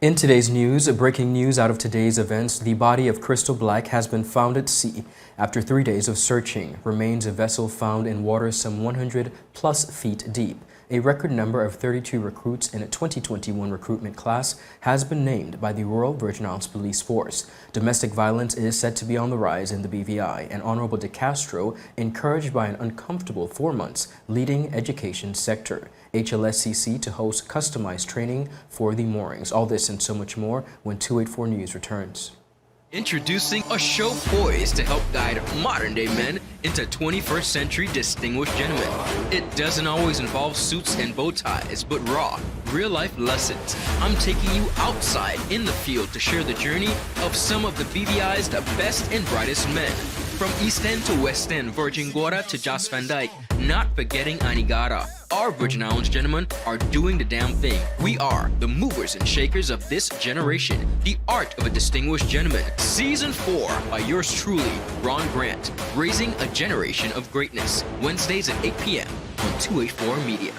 In today's news, breaking news out of today's events, the body of Kristal Black has been found at sea. After 3 days of searching, remains a vessel found in water some 100 plus feet deep. A record number of 32 recruits in a 2021 recruitment class has been named by the Royal Virgin Islands Police Force. Domestic violence is said to be on the rise in the BVI, and Honorable deCastro encouraged by an uncomfortable 4 months leading education sector. HLSCC to host customized training for the moorings. All this and so much more when 284 News returns. Introducing a show poised to help guide modern-day men into 21st century distinguished gentlemen. It doesn't always involve suits and bow ties, but raw, real-life lessons. I'm taking you outside in the field to share the journey of some of the BVI's the best and brightest men. From East End to West End, Virgin Gorda to Joss Van Dyke, not forgetting Anigada. Our Virgin Islands gentlemen are doing the damn thing. We are the movers and shakers of this generation. The Art of a Distinguished Gentleman. Season 4 by yours truly, Ron Grant. Raising a generation of greatness. Wednesdays at 8 p.m. on 284 Media.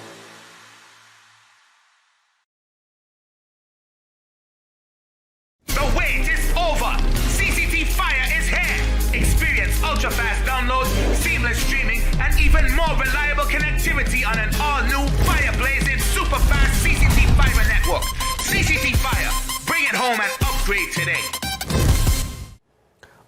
The wait is over. CCT Fire is here. Experience ultra-fast download, seamless streaming, and even more reliable connectivity on an all-new fire-blazing super-fast CCT Fiber network. CCT Fire. Bring it home and upgrade today.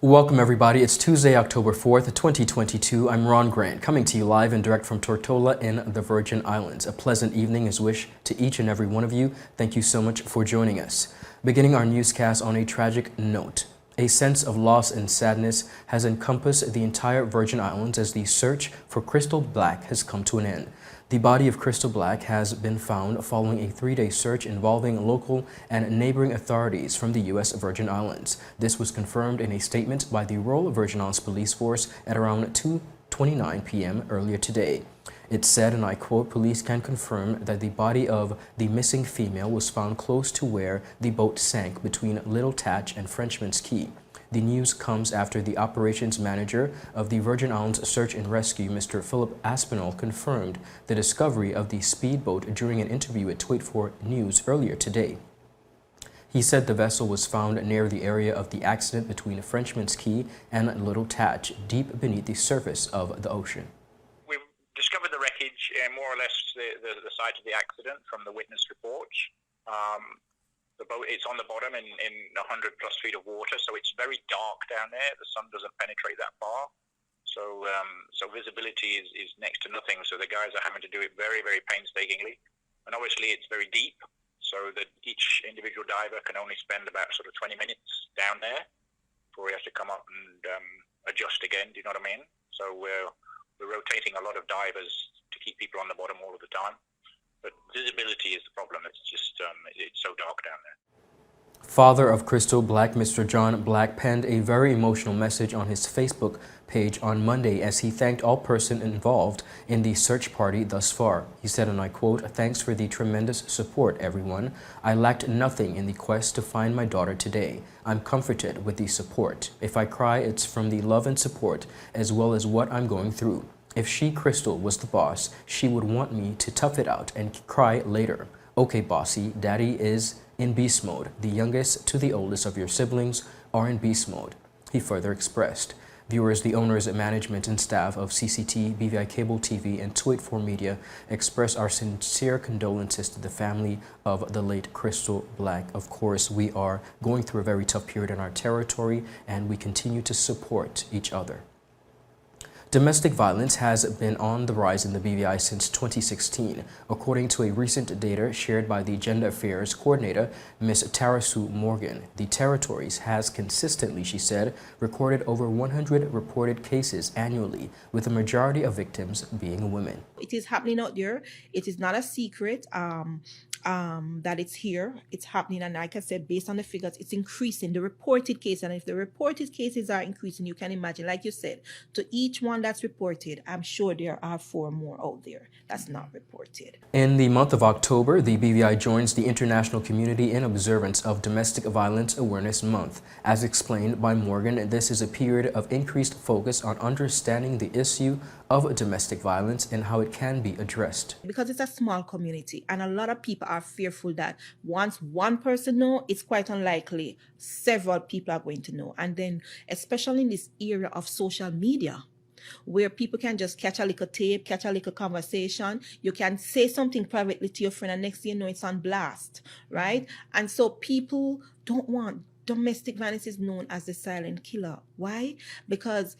Welcome everybody. It's Tuesday, October 4th, 2022. I'm Ron Grant, coming to you live and direct from Tortola in the Virgin Islands. A pleasant evening is wished to each and every one of you. Thank you so much for joining us. Beginning our newscast on a tragic note. A sense of loss and sadness has encompassed the entire Virgin Islands as the search for Kristal Black has come to an end. The body of Kristal Black has been found following a 3-day search involving local and neighboring authorities from the U.S. Virgin Islands. This was confirmed in a statement by the Royal Virgin Islands Police Force at around 2:29 p.m. earlier today. It said, and I quote, "Police can confirm that the body of the missing female was found close to where the boat sank between Little Tatch and Frenchman's Key." The news comes after the operations manager of the Virgin Islands Search and Rescue, Mr. Philip Aspinall, confirmed the discovery of the speedboat during an interview at 284 News earlier today. He said the vessel was found near the area of the accident between Frenchman's Key and Little Tatch, deep beneath the surface of the ocean. Discovered the wreckage, more or less the site of the accident from the witness reports. The boat, it's on the bottom in 100 plus feet of water, so it's very dark down there. The sun doesn't penetrate that far, so visibility is next to nothing. So the guys are having to do it very, very painstakingly, and obviously it's very deep, so that each individual diver can only spend about sort of 20 minutes down there before he has to come up and adjust again. Do you know what I mean? So we're rotating a lot of divers to keep people on the bottom all of the time. But visibility is the problem. It's just, it's so dark down there. Father of Kristal Black, Mr. John Black, penned a very emotional message on his Facebook page on Monday as he thanked all persons involved in the search party thus far. He said, and I quote, "Thanks for the tremendous support, everyone. I lacked nothing in the quest to find my daughter today. I'm comforted with the support. If I cry, it's from the love and support as well as what I'm going through. If she, Kristal, was the boss, she would want me to tough it out and cry later. Okay, bossy, daddy is in beast mode. The youngest to the oldest of your siblings are in beast mode," he further expressed. Viewers, the owners, management, and staff of CCT, BVI Cable TV, and 284 Media express our sincere condolences to the family of the late Kristal Black. Of course, we are going through a very tough period in our territory, and we continue to support each other. Domestic violence has been on the rise in the BVI since 2016, according to a recent data shared by the Gender Affairs Coordinator, Ms. Tarasu Morgan. The territories has consistently, she said, recorded over 100 reported cases annually, with the majority of victims being women. It is happening out there. It is not a secret that it's here. It's happening, and like I said, based on the figures, it's increasing, the reported cases. And if the reported cases are increasing, you can imagine, like you said, to each one that's reported, I'm sure there are 4 more out there that's not reported. In the month of October, the BVI joins the international community in observance of Domestic Violence Awareness Month. As explained by Morgan, this is a period of increased focus on understanding the issue of domestic violence and how it can be addressed. Because it's a small community and a lot of people are fearful that once one person know, it's quite unlikely several people are going to know. And then, especially in this era of social media, where people can just catch a little tape, catch a little conversation. You can say something privately to your friend, and next thing you know, it's on blast, right? And so people don't want domestic violence is known as the silent killer. Why? Because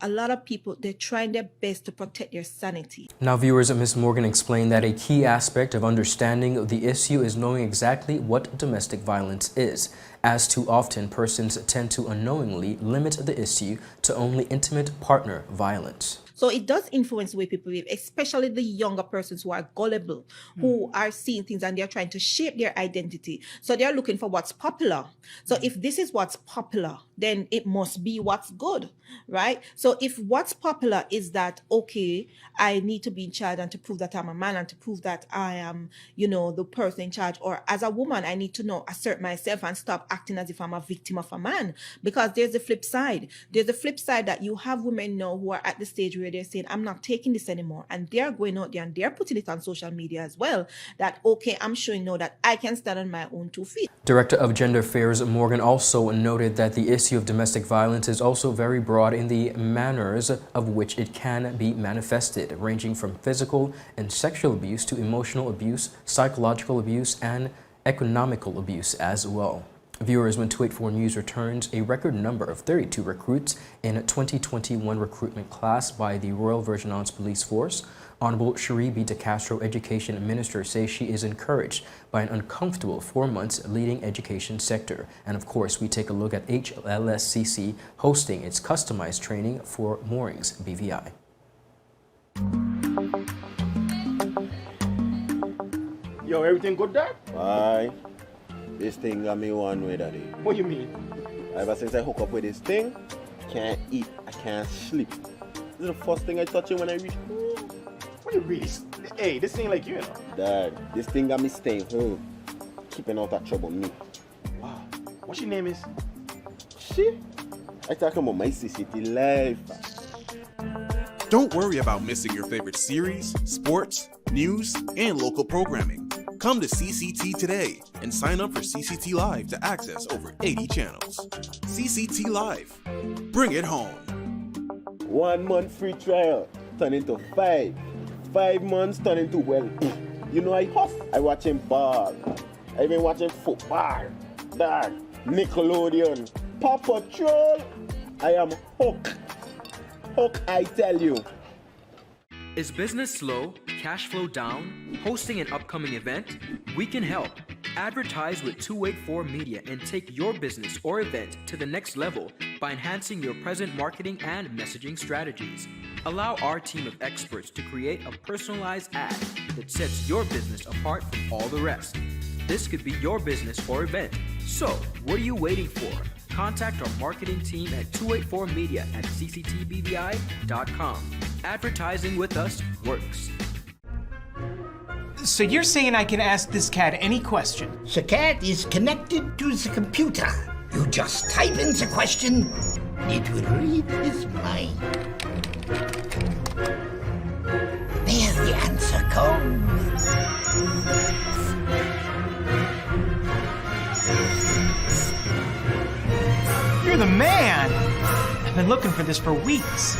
a lot of people, they're trying their best to protect their sanity. Now, viewers, Ms. Morgan explained that a key aspect of understanding the issue is knowing exactly what domestic violence is, as too often persons tend to unknowingly limit the issue to only intimate partner violence. So it does influence the way people live, especially the younger persons who are gullible, who are seeing things and they're trying to shape their identity. So they're looking for what's popular. So if this is what's popular, then it must be what's good, right? So if what's popular is that, okay, I need to be in charge and to prove that I'm a man and to prove that I am, the person in charge, or as a woman, I need to assert myself and stop acting as if I'm a victim of a man. Because there's the flip side. There's the flip side that you have women now who are at the stage where they're saying, I'm not taking this anymore. And they're going out there and they're putting it on social media as well. That, okay, I'm showing now that I can stand on my own 2 feet. Director of Gender Affairs Morgan also noted that the issue of domestic violence is also very broad in the manners of which it can be manifested, ranging from physical and sexual abuse to emotional abuse, psychological abuse, and economical abuse as well. Viewers, when 284 News returns, a record number of 32 recruits in a 2021 recruitment class by the Royal Virgin Islands Police Force. Honorable Cherie B. deCastro, Education Minister, says she is encouraged by an uncomfortable 4 months leading education sector. And of course, we take a look at HLSCC hosting its customized training for Moorings BVI. Yo, everything good, Dad? Aye. This thing got me one way, Daddy. What do you mean? Ever since I hook up with this thing, can't eat, I can't sleep. This is the first thing I touch it when I reach home. What do you really? Hey, this ain't like you, Dad, this thing got me staying home, keeping out of trouble me. Wow. What's your name is? Shit, I talking about my CCT life. Don't worry about missing your favorite series, sports, news, and local programming. Come to CCT today and sign up for CCT Live to access over 80 channels. CCT Live. Bring it home. 1 month free trial turn into 5. 5 months turn into, well, I huff. I watching ball. I been watching football. Dad, Nickelodeon, Paw Patrol. I am hooked. Hook, I tell you. Is business slow? Cash flow down? Hosting an upcoming event? We can help. Advertise with 284 Media and take your business or event to the next level by enhancing your present marketing and messaging strategies. Allow our team of experts to create a personalized ad that sets your business apart from all the rest. This could be your business or event. So, what are you waiting for? Contact our marketing team at 284media at cctbvi.com. Advertising with us works. So you're saying I can ask this cat any question? The cat is connected to the computer. You just type in the question, it will read his mind. There the answer comes. You're the man! I've been looking for this for weeks.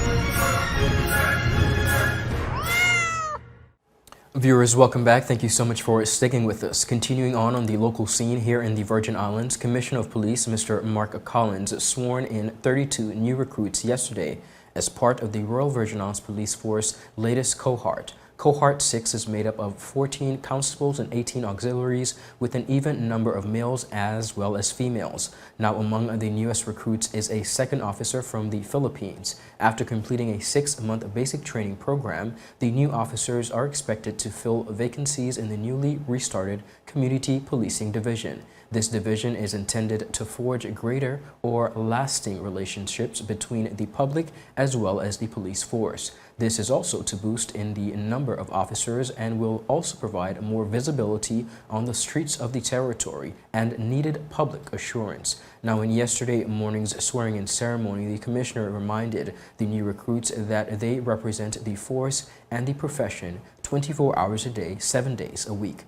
Viewers, welcome back. Thank you so much for sticking with us. Continuing on the local scene here in the Virgin Islands, Commissioner of Police Mr. Mark Collins sworn in 32 new recruits yesterday as part of the Royal Virgin Islands Police Force latest cohort. Cohort 6 is made up of 14 constables and 18 auxiliaries with an even number of males as well as females. Now among the newest recruits is a second officer from the Philippines. After completing a 6-month basic training program, the new officers are expected to fill vacancies in the newly restarted Community Policing Division. This division is intended to forge greater or lasting relationships between the public as well as the police force. This is also to boost in the number of officers and will also provide more visibility on the streets of the territory and needed public assurance. Now, in yesterday morning's swearing-in ceremony, the Commissioner reminded the new recruits that they represent the force and the profession 24 hours a day, 7 days a week.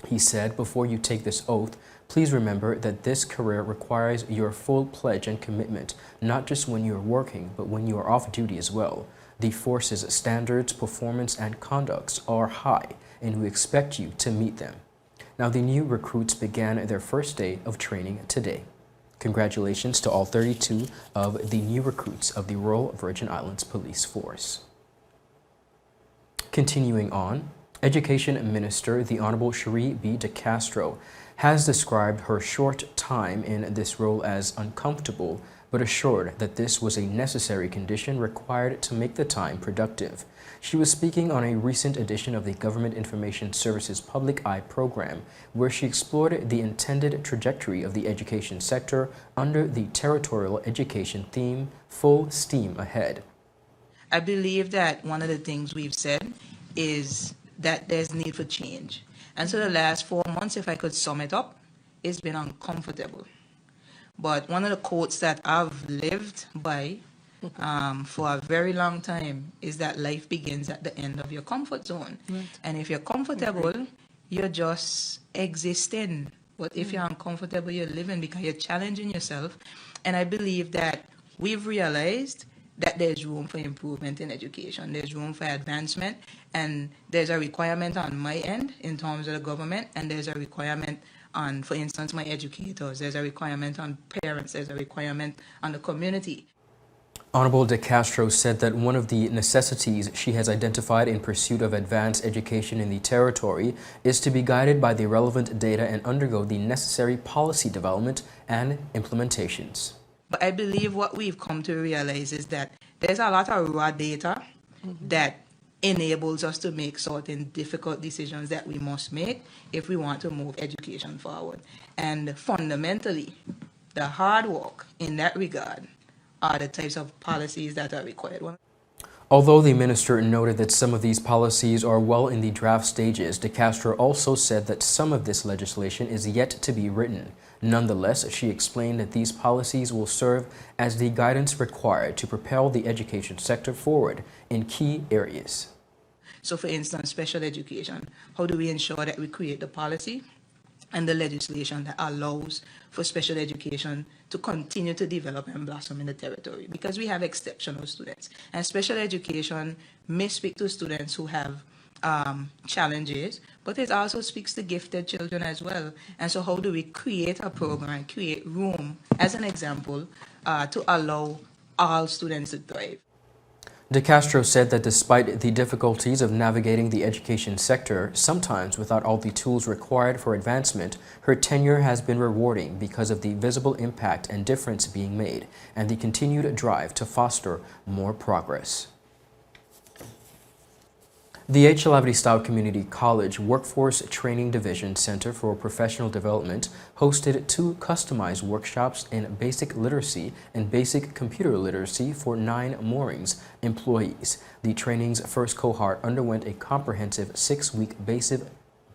He said, "Before you take this oath, please remember that this career requires your full pledge and commitment, not just when you are working, but when you are off duty as well. The force's standards, performance, and conducts are high, and we expect you to meet them." Now, the new recruits began their first day of training today. Congratulations to all 32 of the new recruits of the Royal Virgin Islands Police Force. Continuing on, Education Minister, the Honorable Cherie B. deCastro, has described her short time in this role as uncomfortable, but assured that this was a necessary condition required to make the time productive. She was speaking on a recent edition of the Government Information Services Public Eye program, where she explored the intended trajectory of the education sector under the territorial education theme, Full Steam Ahead. I believe that one of the things we've said is that there's need for change. And so the last 4 months, if I could sum it up, it's been uncomfortable. But one of the quotes that I've lived by for a very long time is that life begins at the end of your comfort zone. Right. And if you're comfortable, you're just existing. But if you're uncomfortable, you're living because you're challenging yourself. And I believe that we've realized that there's room for improvement in education. There's room for advancement. And there's a requirement on my end in terms of the government, and there's a requirement on, for instance, my educators. There's a requirement on parents. There's a requirement on the community. Honorable deCastro said that one of the necessities she has identified in pursuit of advanced education in the territory is to be guided by the relevant data and undergo the necessary policy development and implementations. But I believe what we've come to realize is that there's a lot of raw data that enables us to make certain difficult decisions that we must make if we want to move education forward. And fundamentally, the hard work in that regard are the types of policies that are required. Although the minister noted that some of these policies are well in the draft stages, deCastro also said that some of this legislation is yet to be written. Nonetheless, she explained that these policies will serve as the guidance required to propel the education sector forward in key areas. So, for instance, special education. How do we ensure that we create the policy and the legislation that allows for special education to continue to develop and blossom in the territory? Because we have exceptional students. And special education may speak to students who have challenges, but it also speaks to gifted children as well. And so how do we create a program, create room, as an example, to allow all students to thrive? deCastro said that despite the difficulties of navigating the education sector, sometimes without all the tools required for advancement, her tenure has been rewarding because of the visible impact and difference being made and the continued drive to foster more progress. The HLSCC Community College Workforce Training Division Center for Professional Development hosted 2 customized workshops in basic literacy and basic computer literacy for 9 Moorings employees. The training's first cohort underwent a comprehensive 6-week basic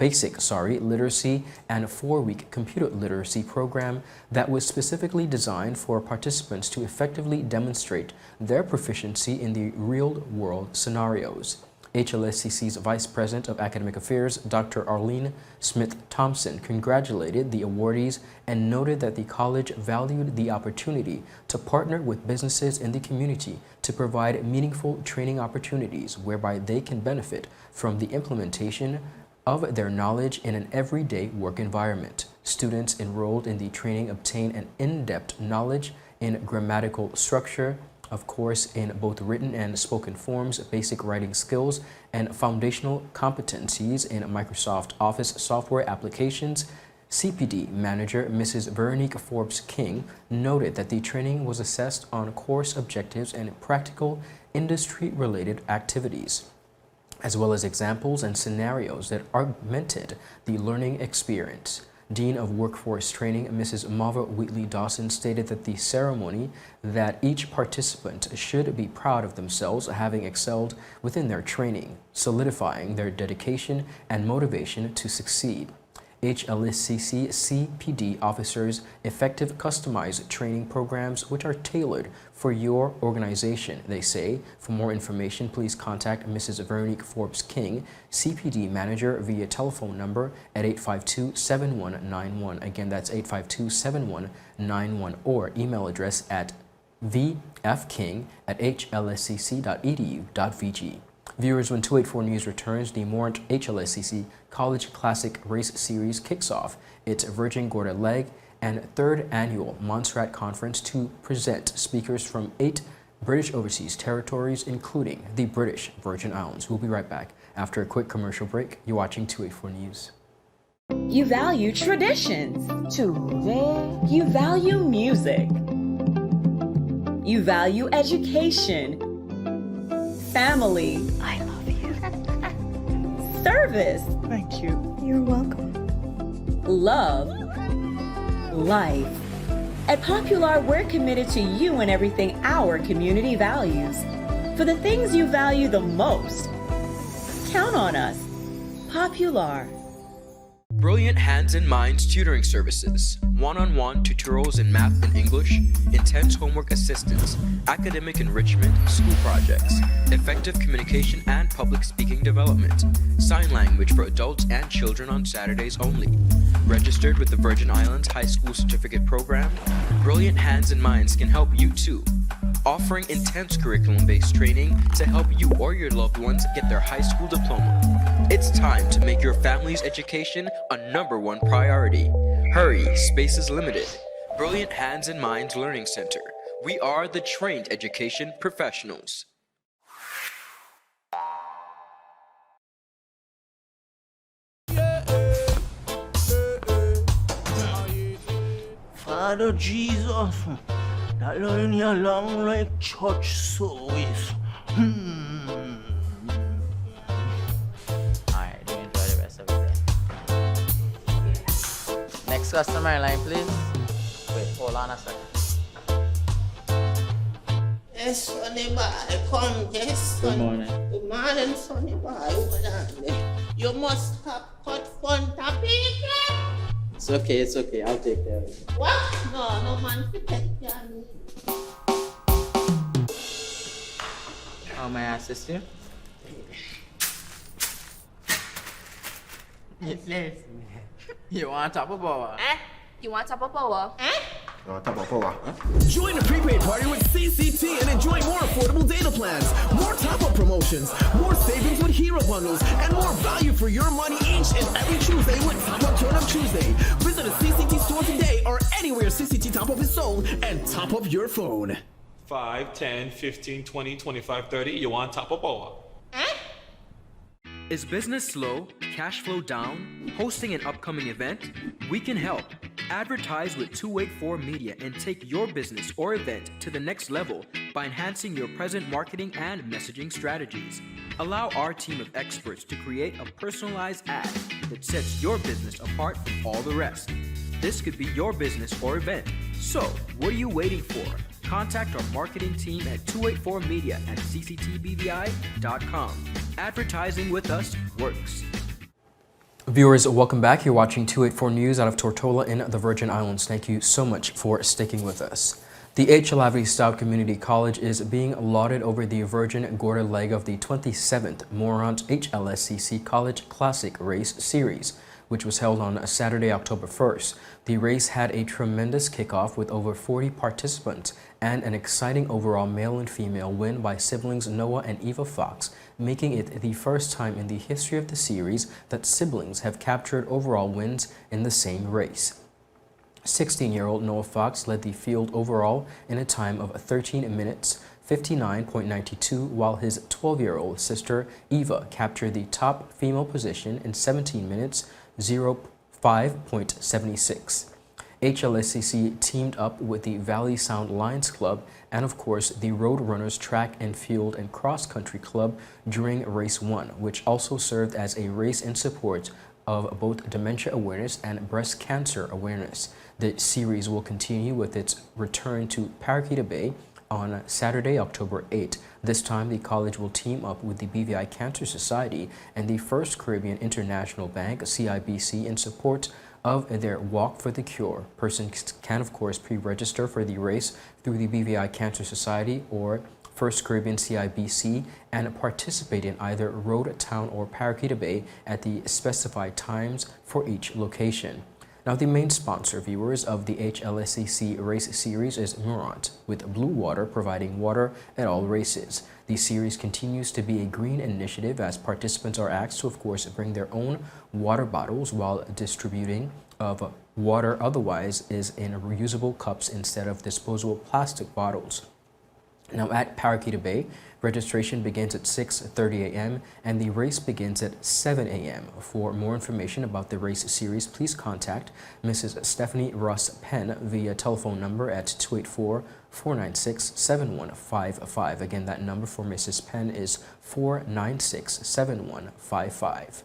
literacy and 4-week computer literacy program that was specifically designed for participants to effectively demonstrate their proficiency in the real-world scenarios. HLSCC's Vice President of Academic Affairs, Dr. Arlene Smith-Thompson, congratulated the awardees and noted that the college valued the opportunity to partner with businesses in the community to provide meaningful training opportunities whereby they can benefit from the implementation of their knowledge in an everyday work environment. Students enrolled in the training obtain an in-depth knowledge in grammatical structure, of course, in both written and spoken forms, basic writing skills, and foundational competencies in Microsoft Office software applications. CPD Manager Mrs. Veronique Forbes King noted that the training was assessed on course objectives and practical industry-related activities, as well as examples and scenarios that augmented the learning experience. Dean of Workforce Training, Mrs. Mava Wheatley Dawson, stated that the ceremony that each participant should be proud of themselves having excelled within their training, solidifying their dedication and motivation to succeed. HLSCC CPD officers effective customized training programs which are tailored for your organization, they say. For more information, please contact Mrs. Veronique Forbes King, CPD Manager, via telephone number at 852-7191. Again, that's 852-7191, or email address at vfking@hlscc.edu.vg. Viewers, when 284 News returns, the Mourant HLSCC College Classic Race Series kicks off its Virgin Gorda leg and third annual Montserrat Conference to present speakers from 8 British overseas territories, including the British Virgin Islands. We'll be right back after a quick commercial break. You're watching 284 News. You value traditions. Today, you value music. You value education. Family. I love you. Service. Thank you. You're welcome. Love. Life. At Popular, we're committed to you and everything our community values. For the things you value the most, count on us. Popular. Brilliant Hands and Minds tutoring services, one-on-one tutorials in math and English, intense homework assistance, academic enrichment, school projects, effective communication and public speaking development, sign language for adults and children on Saturdays only. Registered with the Virgin Islands High School Certificate Program, Brilliant Hands and Minds can help you too. Offering intense curriculum-based training to help you or your loved ones get their high school diploma. It's time to make your family's education a #1 priority. Hurry, space is limited. Brilliant Hands and Minds Learning Center. We are the trained education professionals. Father Jesus, that line here long like church service. Alright, do enjoy the rest of it then. Next customer line, please. Wait, hold on a second. Yes, Sonny boy, come, yes, son. Good morning. Good morning, Sonny boy. Hold on there. You must have cut fun topic. It's okay, I'll take care of it. What? No man to take care of me. How may I assist you? You want top of power? You want top of power? Join the prepaid party with CCT and enjoy more affordable data plans, more top-up promotions, more savings with hero bundles, and more value for your money each and every Tuesday with Top Up Turn Up Tuesday. Visit a CCT store today or anywhere CCT Top Up is sold and top up your phone. 5, 10, 15, 20, 25, 30. You want top of power? Is business slow, cash flow down, hosting an upcoming event? We can help. Advertise with 284 Media and take your business or event to the next level by enhancing your present marketing and messaging strategies. Allow our team of experts to create a personalized ad that sets your business apart from all the rest. This could be your business or event. So, what are you waiting for? Contact our marketing team at 284media@cctbvi.com. Advertising with us works. Viewers, welcome back. You're watching 284 News out of Tortola in the Virgin Islands. Thank you so much for sticking with us. The HLSCC Stout Community College is being lauded over the Virgin Gorda leg of the 27th Mourant HLSCC College Classic Race Series, which was held on Saturday, October 1st. The race had a tremendous kickoff with over 40 participants and an exciting overall male and female win by siblings Noah and Eva Fox, making it the first time in the history of the series that siblings have captured overall wins in the same race. 16-year-old Noah Fox led the field overall in a time of 13 minutes 59.92, while his 12-year-old sister Eva captured the top female position in 17 minutes 05.76. HLSCC teamed up with the Valley Sound Lions Club and, of course, the Roadrunners Track and Field and Cross Country Club during Race 1, which also served as a race in support of both dementia awareness and breast cancer awareness. The series will continue with its return to Paraquita Bay on Saturday, October 8. This time, the college will team up with the BVI Cancer Society and the First Caribbean International Bank, CIBC, in support of their Walk for the Cure. Persons can, of course, pre-register for the race through the BVI Cancer Society or First Caribbean CIBC and participate in either Road, Town, or Paraquita Bay at the specified times for each location. Now, the main sponsor, viewers, of the HLSCC race series is Mourant, with Blue Water providing water at all races. The series continues to be a green initiative as participants are asked to, of course, bring their own water bottles while distributing of water otherwise is in reusable cups instead of disposable plastic bottles. Now, at Paraquita Bay, registration begins at 6:30 a.m. and the race begins at 7 a.m. For more information about the race series, please contact Mrs. Stephanie Ross Penn via telephone number at 284-496-7155. Again, that number for Mrs. Penn is 496-7155.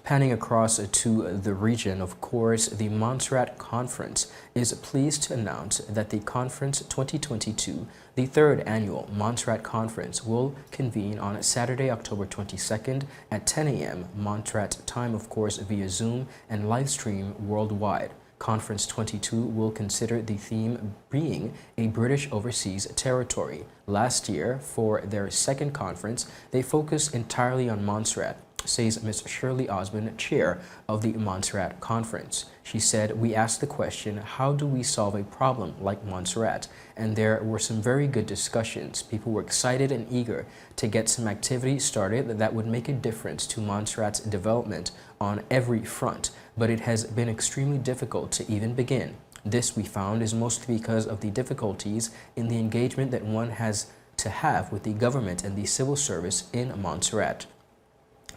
Panning across to the region, of course, the Mourant Conference is pleased to announce that the Conference 2022, the third annual Mourant Conference, will convene on Saturday, October 22nd at 10 a.m. Mourant time, of course, via Zoom and live stream worldwide. Conference 22 will consider the theme being a British overseas territory. Last year, for their second conference, they focused entirely on Mourant, says Ms. Shirley Osmond, chair of the Mourant Conference. She said, "We asked the question, how do we solve a problem like Mourant? And there were some very good discussions. People were excited and eager to get some activity started that would make a difference to Mourant's development on every front, but it has been extremely difficult to even begin. This, we found, is mostly because of the difficulties in the engagement that one has to have with the government and the civil service in Mourant.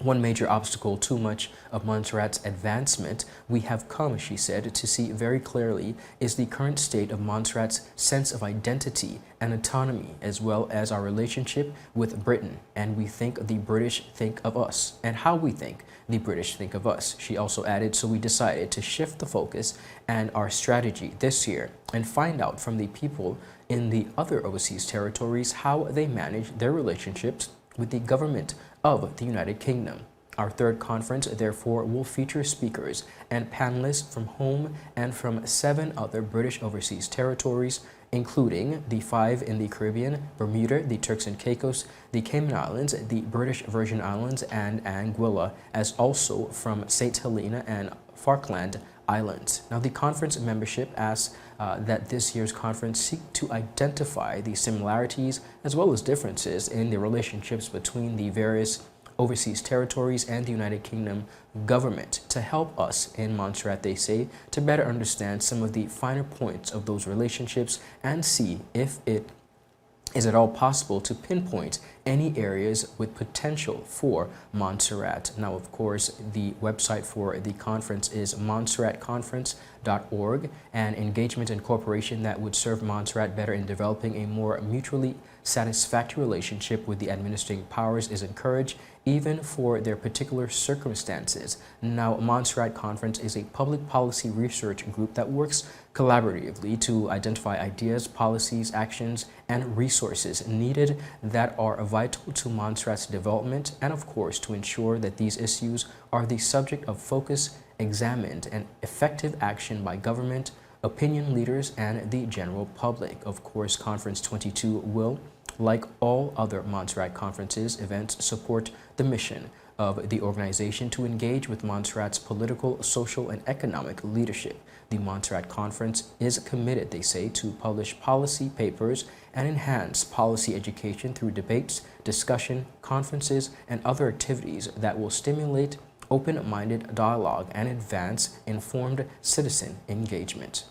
One major obstacle too much of Mourant's advancement we have come," she said, "to see very clearly is the current state of Mourant's sense of identity and autonomy, as well as our relationship with Britain, and we think the British think of us, and how we think the British think of us." She also added, "So we decided to shift the focus and our strategy this year and find out from the people in the other overseas territories how they manage their relationships with the government of the United Kingdom. Our third conference, therefore, will feature speakers and panelists from home and from 7 other British overseas territories, including the 5 in the Caribbean, Bermuda, the Turks and Caicos, the Cayman Islands, the British Virgin Islands, and Anguilla, as also from St. Helena and Falkland Islands. Now, the conference membership asks that this year's conference seek to identify the similarities as well as differences in the relationships between the various overseas territories and the United Kingdom government to help us in Mourant, they say, to better understand some of the finer points of those relationships and see if it is at all possible to pinpoint any areas with potential for Mourant. Now, of course, the website for the conference is mourantconference.org, and engagement and cooperation that would serve Mourant better in developing a more mutually satisfactory relationship with the administrating powers is encouraged, even for their particular circumstances. Now, Mourant Conference is a public policy research group that works collaboratively to identify ideas, policies, actions, and resources needed that are vital to Mourant's development, and of course to ensure that these issues are the subject of focus, examined, and effective action by government, opinion leaders, and the general public. Of course, Conference 22 will, like all other Mourant conferences events, support the mission of the organization to engage with Mourant's political, social, and economic leadership. The Mourant Conference is committed, they say, to publish policy papers and enhance policy education through debates, discussion, conferences, and other activities that will stimulate open-minded dialogue and advance informed citizen engagement.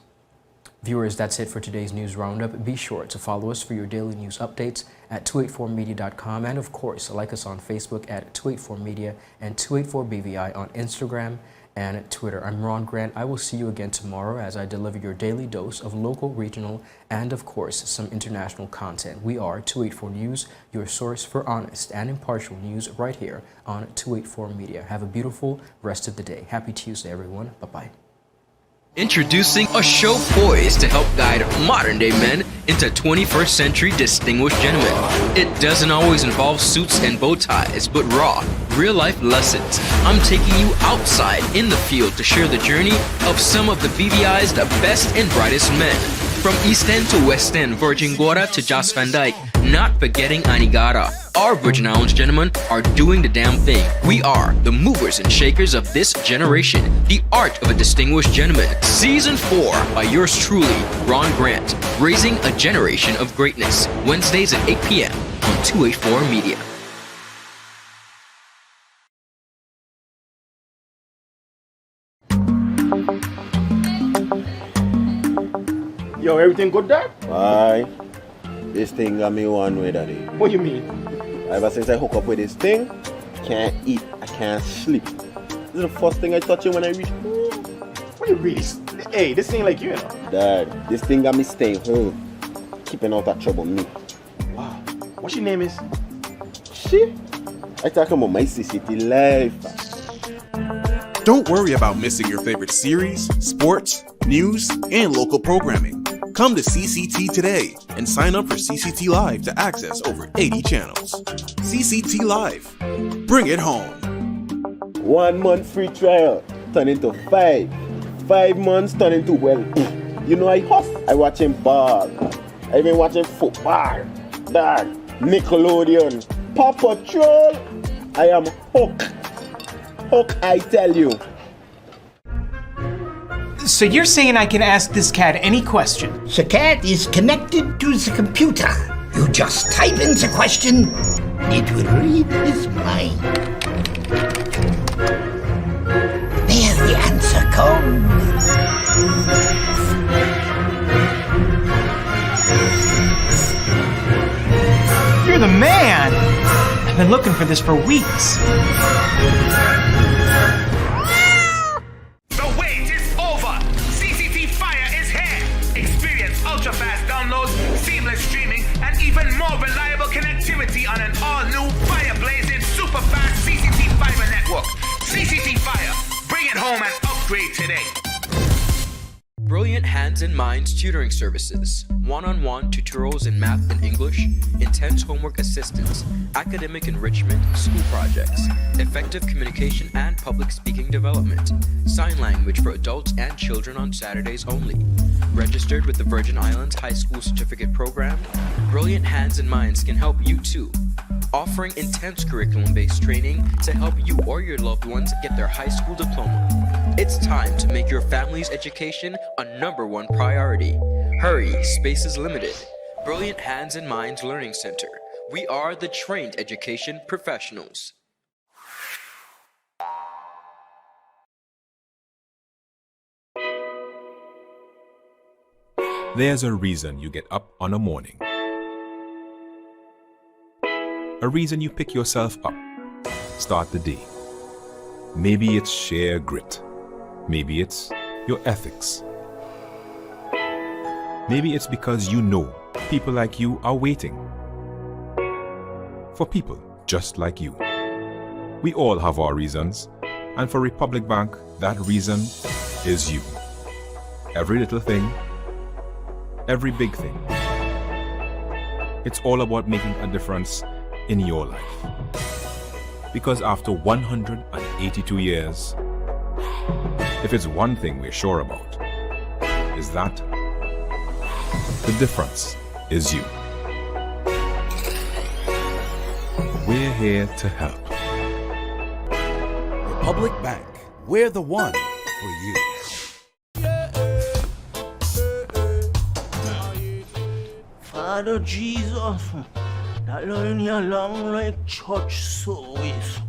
Viewers, that's it for today's news roundup. Be sure to follow us for your daily news updates at 284media.com, and of course, like us on Facebook at 284media and 284BVI on Instagram and Twitter. I'm Ron Grant. I will see you again tomorrow as I deliver your daily dose of local, regional, and of course, some international content. We are 284 News, your source for honest and impartial news right here on 284 Media. Have a beautiful rest of the day. Happy Tuesday, everyone. Bye-bye. Introducing a show poised to help guide modern-day men into 21st century distinguished gentlemen. It doesn't always involve suits and bow ties, but raw, real-life lessons. I'm taking you outside in the field to share the journey of some of the BVI's the best and brightest men. From East End to West End, Virgin Gorda to Joss Van Dyke, not forgetting Anigada. Our Virgin Islands gentlemen are doing the damn thing. We are the movers and shakers of this generation. The Art of a Distinguished Gentleman. Season 4 by yours truly, Ron Grant. Raising a generation of greatness. Wednesdays at 8 p.m. on 284 Media. Yo, everything good, Dad? Aye. This thing got me one way, Daddy. What you mean? Ever since I hook up with this thing, can't eat, I can't sleep. This is the first thing I touch when I reach home. What you really? Hey, this ain't like you, know. Dad, this thing got me staying home, keeping out of trouble me. Wow. What your name is? Shit. I talking about my CCT life. Don't worry about missing your favorite series, sports, news, and local programming. Come to CCT today and sign up for CCT Live to access over 80 channels. CCT Live. Bring it home. 1 month free trial turn into 5. 5 months turn into, well, you know I huff. I watching ball. I been watching football. Dad, Nickelodeon, Paw Patrol. I am hooked. Hook, I tell you. So you're saying I can ask this cat any question? The cat is connected to the computer. You just type in the question, it will read his mind. There the answer comes. You're the man! I've been looking for this for weeks. The wait is over. CCT Fire is here. Experience ultra-fast downloads, seamless streaming, and even more reliable connectivity on an all-new fire-blazing super-fast CCT Fiber network. CCT Fire. Bring it home and upgrade today. Brilliant Hands and Minds tutoring services, one-on-one tutorials in math and English, intense homework assistance, academic enrichment, school projects, effective communication and public speaking development, sign language for adults and children on Saturdays only. Registered with the Virgin Islands High School Certificate Program, Brilliant Hands and Minds can help you too. Offering intense curriculum-based training to help you or your loved ones get their high school diploma. It's time to make your family's education a #1 priority. Hurry, space is limited. Brilliant Hands and Minds Learning Center. We are the trained education professionals. There's a reason you get up on a morning. A reason you pick yourself up, start the day. Maybe it's sheer grit. Maybe it's your ethics. Maybe it's because you know people like you are waiting for people just like you. We all have our reasons, and for Republic Bank, that reason is you. Every little thing, every big thing. It's all about making a difference in your life. Because after 182 years, if it's one thing we're sure about, is that the difference is you. We're here to help. Republic Bank, we're the one for you. Father Jesus, that line here long like church service.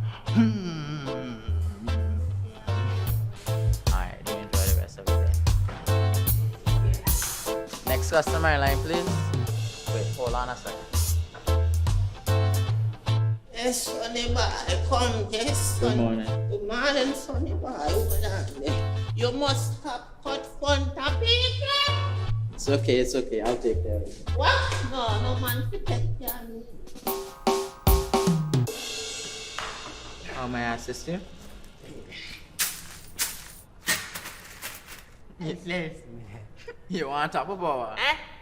Alright, do enjoy the rest of the day. Next customer line, please. Wait, hold on a second. Yes, Sonny boy, come, yes, son. Good morning. Good morning, Sonny boy. Hold on there. You must have cut fun to people. It's okay, I'll take care of it. What? No man to take care of me. How may I assist you? Listen. You want top of power?